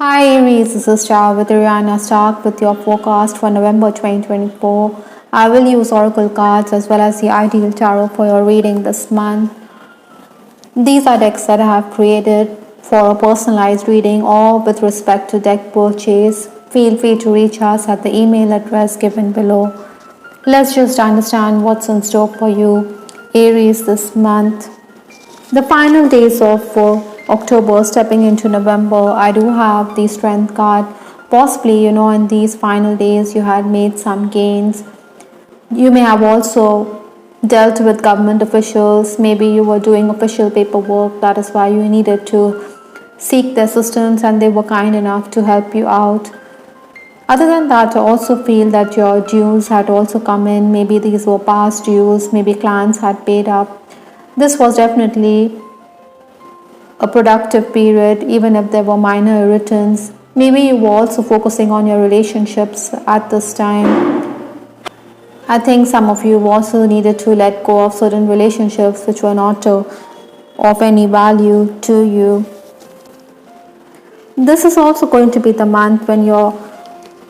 Hi Aries, this is Star with Ariana. Start with your forecast for November 2024. I will use oracle cards as well as the ideal tarot for your reading this month. These are decks that I have created for a personalized reading or with respect to deck purchase. Feel free to reach us at the email address given below. Let's just understand what's in store for you, Aries, this month. The final days of October stepping into November, I do have the strength card. Possibly, in these final days you had made some gains. You may have also dealt with government officials. Maybe you were doing official paperwork. That is why you needed to seek their assistance and they were kind enough to help you out. Other than that, I also feel that your dues had also come in. Maybe these were past dues. Maybe clients had paid up. This was definitely a productive period, even if there were minor irritants. Maybe you were also focusing on your relationships at this time. I think some of you also needed to let go of certain relationships which were not of any value to you. This is also going to be the month when you're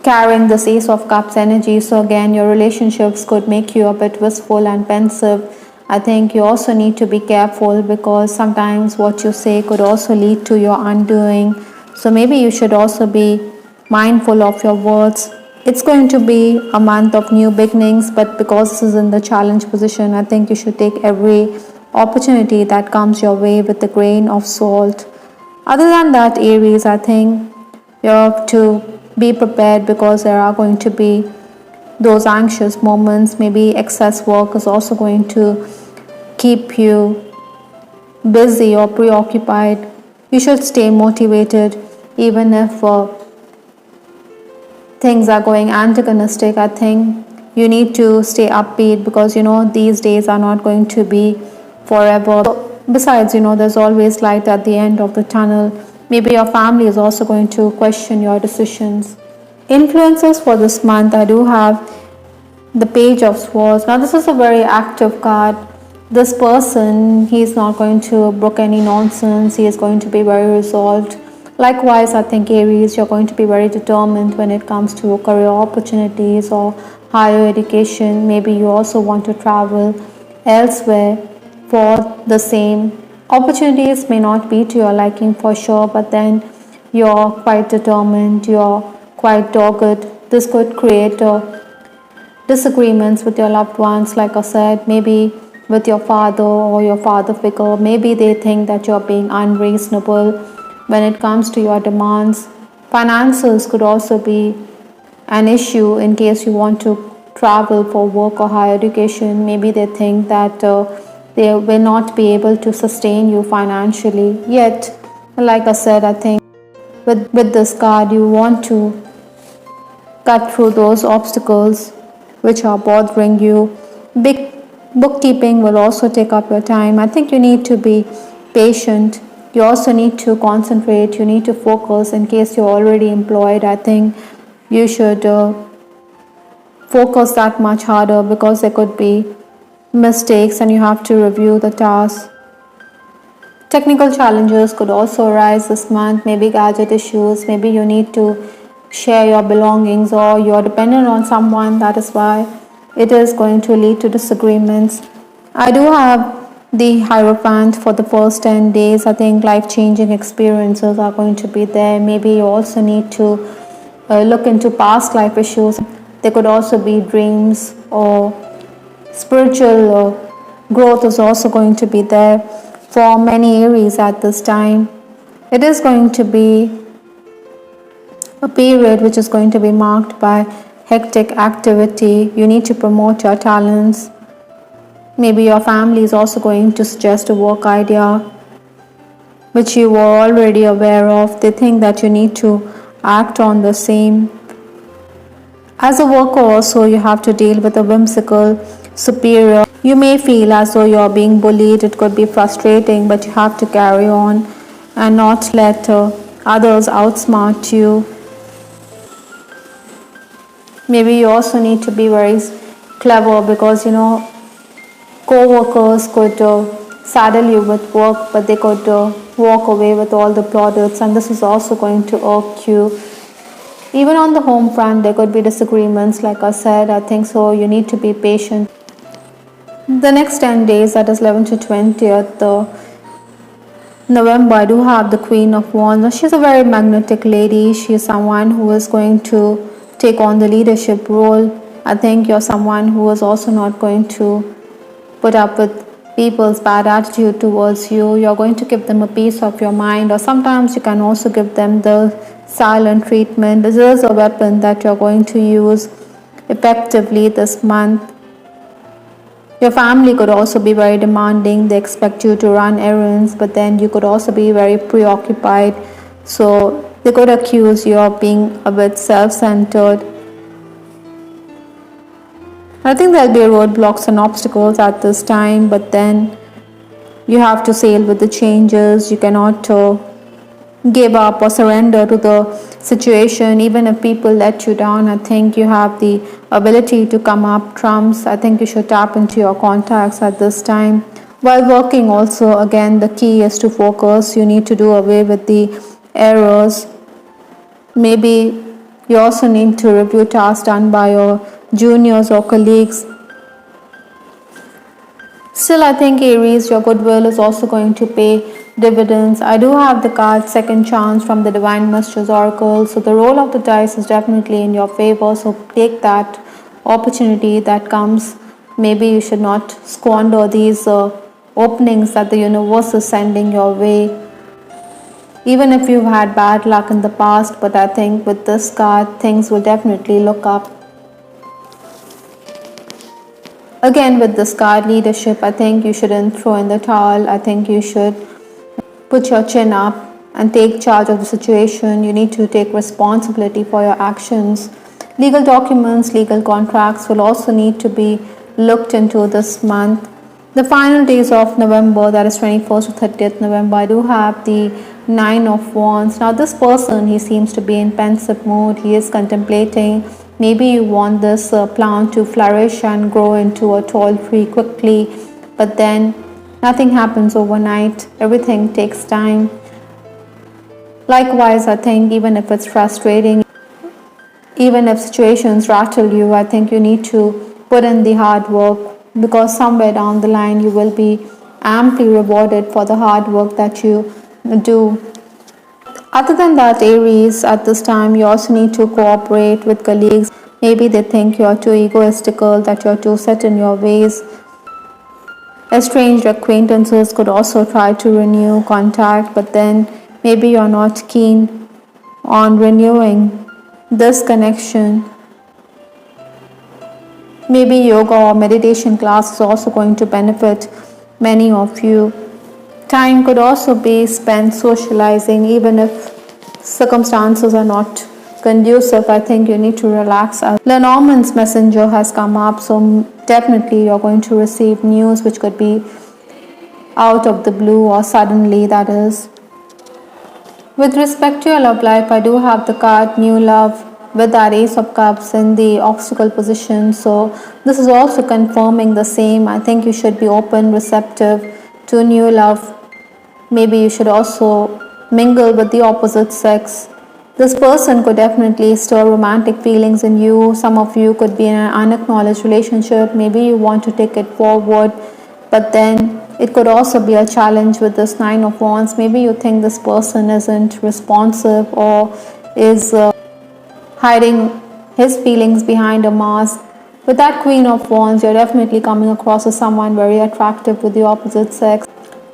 carrying this Ace of Cups energy. So again, your relationships could make you a bit wistful and pensive. I think you also need to be careful because sometimes what you say could also lead to your undoing. So maybe you should also be mindful of your words. It's going to be a month of new beginnings, but because this is in the challenge position, I think you should take every opportunity that comes your way with a grain of salt. Other than that, Aries, I think you have to be prepared because there are going to be those anxious moments. Maybe excess work is also going to keep you busy or preoccupied. You should stay motivated even if things are going antagonistic. I think you need to stay upbeat because these days are not going to be forever. Besides, there's always light at the end of the tunnel. Maybe your family is also going to question your decisions. Influences for this month, I do have the Page of Swords. Now this is a very active card. This person, he is not going to brook any nonsense. He is going to be very resolved. Likewise, I think Aries, you're going to be very determined when it comes to career opportunities or higher education. Maybe you also want to travel elsewhere for the same. Opportunities may not be to your liking for sure, but then you're quite determined, you're quite dogged. This could create disagreements with your loved ones, like I said, maybe with your father or your father figure. Maybe they think that you're being unreasonable when it comes to your demands. Finances could also be an issue in case you want to travel for work or higher education. Maybe they think that they will not be able to sustain you financially. Yet, like I said, I think with this card, you want to cut through those obstacles which are bothering you. Big bookkeeping will also take up your time. I think you need to be patient. You also need to concentrate. You need to focus. In case you're already employed, I think you should focus that much harder because there could be mistakes and you have to review the tasks. Technical challenges could also arise this month, maybe gadget issues, maybe you need to share your belongings or you're dependent on someone. That is why it is going to lead to disagreements. I do have the Hierophant for the first 10 days. I think life-changing experiences are going to be there. Maybe you also need to look into past life issues. There could also be dreams or spiritual growth is also going to be there for many Aries at this time. It is going to be a period which is going to be marked by hectic activity. You need to promote your talents. Maybe your family is also going to suggest a work idea which you were already aware of. They think that you need to act on the same. As a worker also, you have to deal with a whimsical superior. You may feel as though you're being bullied. It could be frustrating, but you have to carry on and not let others outsmart you. Maybe you also need to be very clever because co-workers could saddle you with work, but they could walk away with all the plaudits, and this is also going to irk you. Even on the home front, there could be disagreements, like I said. I think so. You need to be patient. The next 10 days, that is 11th to 20th November, I do have the Queen of Wands. She's a very magnetic lady. She is someone who is going to take on the leadership role. I think you're someone who is also not going to put up with people's bad attitude towards you. You're going to give them a piece of your mind, or sometimes you can also give them the silent treatment. This is a weapon that you're going to use effectively this month. Your family could also be very demanding. They expect you to run errands, but then you could also be very preoccupied. So they could accuse you of being a bit self-centered. I think there'll be roadblocks and obstacles at this time, but then you have to sail with the changes. You cannot give up or surrender to the situation. Even if people let you down, I think you have the ability to come up trumps. I think you should tap into your contacts at this time. While working also, again, the key is to focus. You need to do away with the errors. Maybe you also need to review tasks done by your juniors or colleagues. Still, I think Aries, your goodwill is also going to pay dividends. I do have the card Second Chance from the Divine Messages Oracle. So the roll of the dice is definitely in your favor. So take that opportunity that comes. Maybe you should not squander these openings that the universe is sending your way. Even if you've had bad luck in the past, but I think with this card, things will definitely look up. Again, with this card leadership, I think you shouldn't throw in the towel. I think you should put your chin up and take charge of the situation. You need to take responsibility for your actions. Legal documents, legal contracts will also need to be looked into this month. The final days of November, that is 21st to 30th November, I do have the Nine of Wands. Now this person, he seems to be in pensive mode. He is contemplating. Maybe you want this plant to flourish and grow into a tall tree quickly, but then nothing happens overnight. Everything takes time. Likewise, I think even if it's frustrating, even if situations rattle you, I think you need to put in the hard work, because somewhere down the line you will be amply rewarded for the hard work that you do. Other than that, Aries, at this time you also need to cooperate with colleagues. Maybe they think you're too egoistical, that you're too set in your ways. Estranged acquaintances could also try to renew contact, but then maybe you're not keen on renewing this connection. Maybe yoga or meditation class is also going to benefit many of you. Time could also be spent socializing, even if circumstances are not conducive. I think you need to relax. Lenormand's messenger has come up, so definitely you're going to receive news which could be out of the blue or suddenly, that is. With respect to your love life, I do have the card New Love with that Ace of Cups in the obstacle position. So this is also confirming the same. I think you should be open, receptive to new love. Maybe you should also mingle with the opposite sex. This person could definitely stir romantic feelings in you. Some of you could be in an unacknowledged relationship. Maybe you want to take it forward, but then it could also be a challenge with this Nine of Wands. Maybe you think this person isn't responsive or is hiding his feelings behind a mask. With that Queen of Wands, you're definitely coming across as someone very attractive with the opposite sex.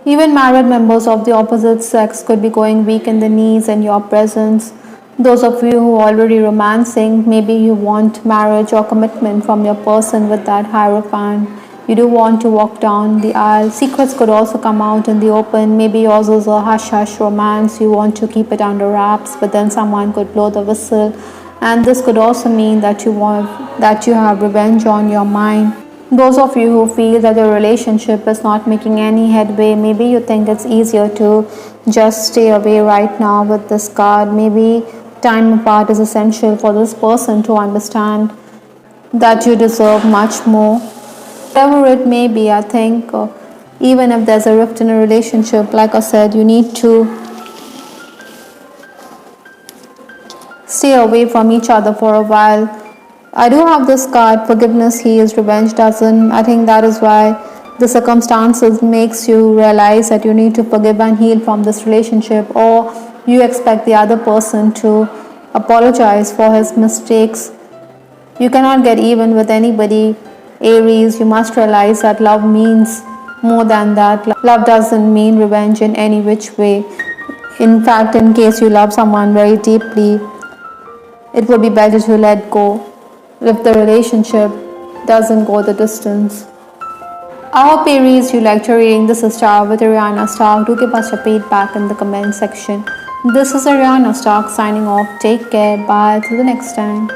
Even married members of the opposite sex could be going weak in the knees in your presence. Those of you who are already romancing, maybe you want marriage or commitment from your person with that Hierophant. You do want to walk down the aisle. Secrets could also come out in the open. Maybe yours is a hush-hush romance. You want to keep it under wraps, but then someone could blow the whistle. And this could also mean that you have revenge on your mind. Those of you who feel that your relationship is not making any headway, maybe you think it's easier to just stay away right now with this card. Maybe time apart is essential for this person to understand that you deserve much more. Whatever it may be, I think even if there's a rift in a relationship. Like I said, you need to stay away from each other for a while. I do have this card, forgiveness heals, revenge doesn't. I think that is why the circumstances makes you realize that you need to forgive and heal from this relationship, or you expect the other person to apologize for his mistakes. You cannot get even with anybody, Aries. You must realize that love means more than that. Love doesn't mean revenge in any which way. In fact, in case you love someone very deeply, it would be better to let go if the relationship doesn't go the distance. I hope, Aries, you liked your reading. This is Star with Ariana Stark. Do give us your feedback in the comment section. This is Ariana Stark signing off. Take care. Bye. Till the next time.